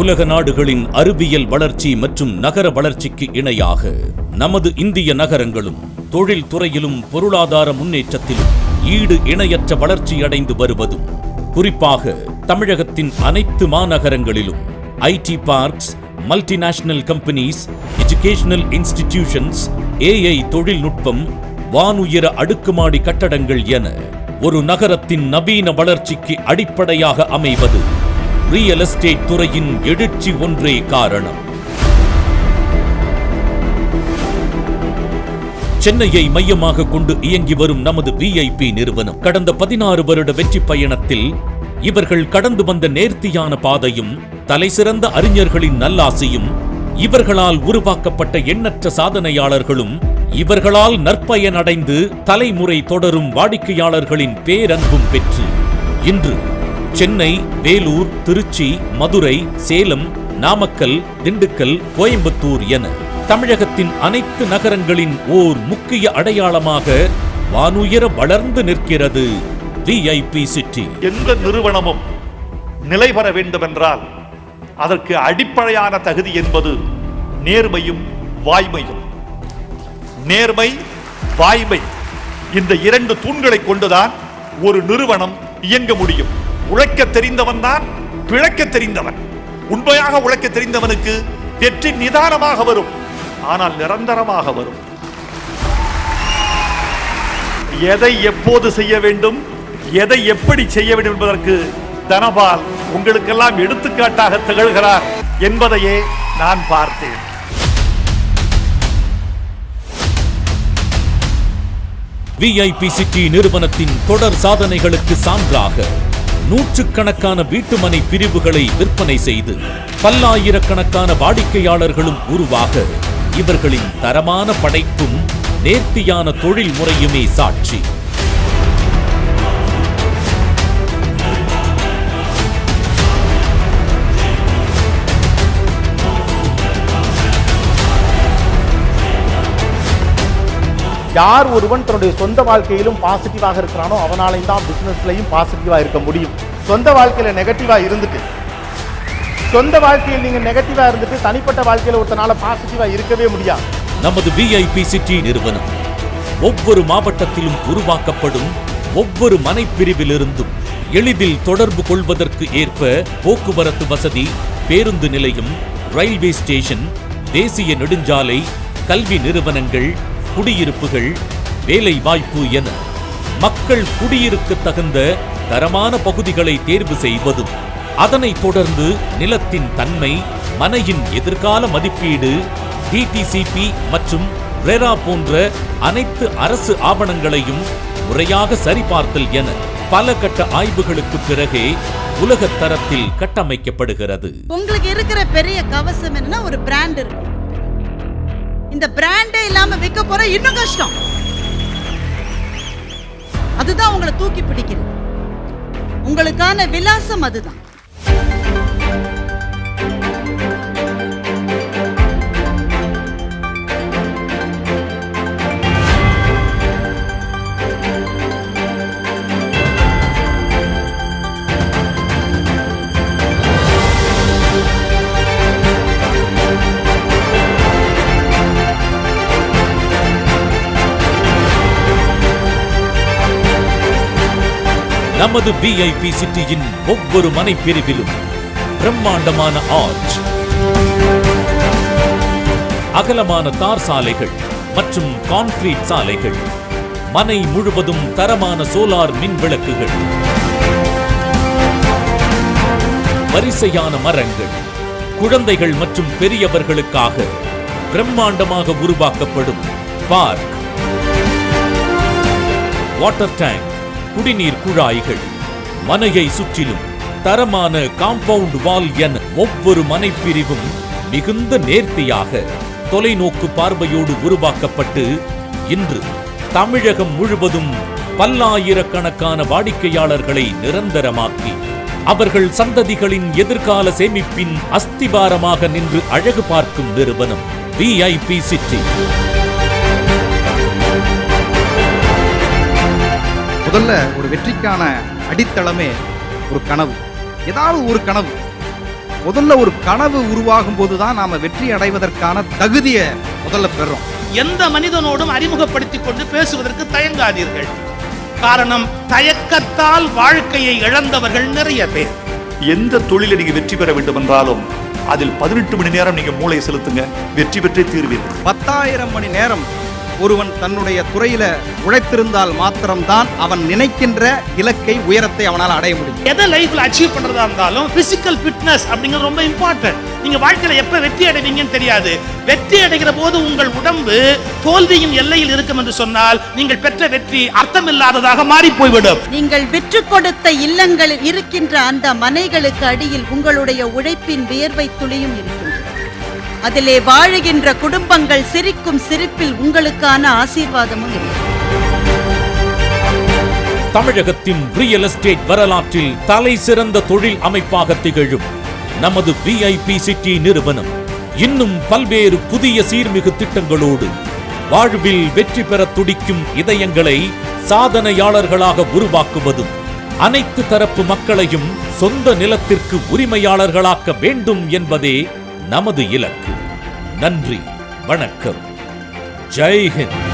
உலக நாடுகளின் அறிவியல் வளர்ச்சி மற்றும் நகர வளர்ச்சிக்கு இணையாக நமது இந்திய நகரங்களும் தொழில் துறையிலும் பொருளாதார முன்னேற்றத்திலும் ஈடு இணையற்ற வளர்ச்சியடைந்து வருவதும், குறிப்பாக தமிழகத்தின் அனைத்து மாநகரங்களிலும் IT parks, multinational companies, educational institutions, AI தொழில்நுட்பம், வானுயர அடுக்குமாடி கட்டடங்கள் என ஒரு நகரத்தின் நவீன வளர்ச்சிக்கு அடிப்படையாக அமைவது ரியல் எஸ்டேட் துறையின் எழுச்சி ஒன்றே காரணம். சென்னையை மையமாக கொண்டு இயங்கி வரும் நமது விஐபி நிறுவனம் கடந்த 16 வருட வெற்றி பயணத்தில் இவர்கள் கடந்து வந்த நேர்த்தியான பாதையும், தலைசிறந்த அறிஞர்களின் நல்லாசையும், இவர்களால் உருவாக்கப்பட்ட எண்ணற்ற சாதனையாளர்களும், இவர்களால் நற்பயனடைந்து தலைமுறை தொடரும் வாடிக்கையாளர்களின் பேரன்பும் பெற்று இன்று சென்னை, வேலூர், திருச்சி, மதுரை, சேலம், நாமக்கல், திண்டுக்கல், கோயம்புத்தூர் என தமிழகத்தின் அனைத்து நகரங்களின் ஓர் முக்கிய அடையாளமாக வானுயர வளர்ந்து நிற்கிறது விஐபி சிட்டி. எந்த நிறுவனமும் நிலை பெற வேண்டுமென்றால் அதற்கு அடிப்படையான தகுதி என்பது நேர்மையும் வாய்மையும். நேர்மை, வாய்மை, இந்த 2 தூண்களை கொண்டுதான் ஒரு நிறுவனம் இயங்க முடியும். உழைக்க தெரிந்தவன் தான் பிழைக்க தெரிந்தவன். உண்மையாக உழைக்க தெரிந்தவனுக்கு வெற்றி நிதானமாக வரும், ஆனால் நிரந்தரமாக வரும். எதை எப்போது செய்ய வேண்டும், எதை எப்படி செய்ய வேண்டும் என்பதற்கு தனபால் உங்களுக்கெல்லாம் எடுத்துக்காட்டாக திகழ்கிறார் என்பதையே நான் பார்த்தேன். விஐபி சிட்டி நிறுவனத்தின் தொடர் சாதனைகளுக்கு சான்றாக நூற்றுக்கணக்கான வீட்டுமனை பிரிவுகளை விற்பனை செய்து பல்லாயிரக்கணக்கான வாடிக்கையாளர்களும் உருவாக இவர்களின் தரமான படைப்பும் நேர்த்தியான தொழில் முறையுமே சாட்சி. யார் ஒருவன் தன்னுடைய சொந்த வாழ்க்கையிலும் பாசிட்டிவாக இருக்கிறானோ அவனாலையும் தான் பிசினஸ்லையும் பாசிட்டிவா இருக்க முடியும். சொந்த வாழ்க்கையில நெகட்டிவா இருந்துட்டு, சொந்த வாழ்க்கையில் நீங்க நெகட்டிவா இருந்துட்டு தனிப்பட்ட வாழ்க்கையில ஒருத்தனால பாசிட்டிவா இருக்கவே முடியாது. நமது விஐபி சிட்டி நிறுவனம் ஒவ்வொரு மாவட்டத்திலும் உருவாக்கப்படும் ஒவ்வொரு மனைப்பிரிவிலிருந்தும் எளிதில் தொடர்பு கொள்வதற்கு ஏற்ப போக்குவரத்து வசதி, பேருந்து நிலையம், ரயில்வே ஸ்டேஷன், தேசிய நெடுஞ்சாலை, கல்வி நிறுவனங்கள், குடியிருப்புகள், வேலை வாய்ப்பு என மக்கள் குடியிருக்க தகுந்த தரமான பகுதிகளை தேர்வு செய்வதும், அதனைத் தொடர்ந்து நிலத்தின் தன்மை, மனையின் எதிர்கால மதிப்பீடு, டிடிசிபி மற்றும் ரெரா போன்ற அனைத்து அரசு ஆவணங்களையும் முறையாக சரிபார்த்தல் என பல கட்ட ஆய்வுகளுக்கு பிறகே உலக தரத்தில் கட்டமைக்கப்படுகிறது. உங்களுக்கு இருக்கிற பெரிய கவசம் என்னன்னா ஒரு பிராண்ட் இருக்கு. இந்த பிராண்டே இல்லாம விற்க போற இன்னும் கஷ்டம். அதுதான் உங்களை தூக்கி பிடிக்கிறது. உங்களுக்கான விலாசம் அதுதான். நமது விஐபி சிட்டியின் ஒவ்வொரு மனை பிரிவிலும் பிரம்மாண்டமான ஆர்ச், அகலமான தார் சாலைகள் மற்றும் கான்கிரீட் சாலைகள், மனை முழுவதும் தரமான சோலார் மின் விளக்குகள், வரிசையான மரங்கள், குழந்தைகள் மற்றும் பெரியவர்களுக்காக பிரம்மாண்டமாக உருவாக்கப்படும் பார்க், வாட்டர் டேங்க், குடிநீர் குழாய்கள், மனையை சுற்றிலும் தரமான காம்பவுண்ட் வால் என ஒவ்வொரு மனைப்பிரிவும் மிகுந்த நேர்த்தியாக தொலைநோக்கு பார்வையோடு உருவாக்கப்பட்டு இன்று தமிழகம் முழுவதும் பல்லாயிரக்கணக்கான வாடிக்கையாளர்களை நிரந்தரமாக்கி அவர்கள் சந்ததிகளின் எதிர்கால சேமிப்பின் அஸ்திபாரமாக நின்று அழகு பார்க்கும் நிறுவனம் விஐபி சிட்டி. முதல்ல ஒரு வெற்றிக்கான அடித்தளமே ஒரு கனவு. ஏதாவது ஒரு கனவு. முதல்ல ஒரு கனவு உருவாகும் போதுதான் நாம வெற்றி அடைவதற்கான தகுதியை முதல்ல பெறோம். எந்த மனிதனோடும் அறிமுகப்படுத்திக் கொண்டு பேசுவதற்கு தயங்காதீர்கள். காரணம், தயக்கத்தால் வாழ்க்கையை இழந்தவர்கள் நிறைய பேர். எந்த தொழிலை நீங்க வெற்றி பெற வேண்டும் என்றாலும் அதில் 18 மணி நேரம் நீங்க மூளை செலுத்துங்க, வெற்றி பெற்றே தீர்வீர்கள். 10,000 மணி நேரம் ஒருவன் தன்னுடைய துறையில உழைத்திருந்தால் மாத்திரம்தான் அவன் நினைக்கின்ற இலக்கை, உயரத்தை அவனால் அடைய முடியும். எதை லைஃப்ல அச்சீவ் பண்றதா இருந்தாலும் பிசிக்கல் ஃபிட்னஸ் அப்படிங்கிறது ரொம்ப இம்பார்ட்டன்ட். நீங்க வாழ்க்கையில எப்ப வெற்றி அடைவீங்கன்னு தெரியாது. வெற்றி அடைகிற போது உங்கள் உடம்பு தோல்வியின் எல்லையில் இருக்கும் என்று சொன்னால் நீங்கள் பெற்ற வெற்றி அர்த்தமில்லாததாக மாறி போய்விடும். நீங்கள் விற்று கொடுத்த இல்லங்களில் இருக்கின்ற அந்த மனைகளுக்கு அடியில் உங்களுடைய உழைப்பின் வியர்வை துளியும் இருக்கின்றது. அதிலே வாழுகின்ற குடும்பங்கள் சிரிக்கும் சிரிப்பில் உங்களுக்கான ஆசீர்வாதமும் இருக்கு. தமிழகத்தின் ரியல் எஸ்டேட் வரலாற்றில் தலை சிறந்த தொழில் அமைப்பாக திகழும் நமது VIP சிட்டி நிறுவனம் இன்னும் பல்வேறு புதிய சீர்மிகு திட்டங்களோடு வாழ்வில் வெற்றி பெற துடிக்கும் இதயங்களை சாதனையாளர்களாக உருவாக்குவதும் அனைத்து தரப்பு மக்களையும் சொந்த நிலத்திற்கு உரிமையாளர்களாக்க வேண்டும் என்பதே நமது இலக்கு. நன்றி, வணக்கம், ஜெய் ஹிந்த்.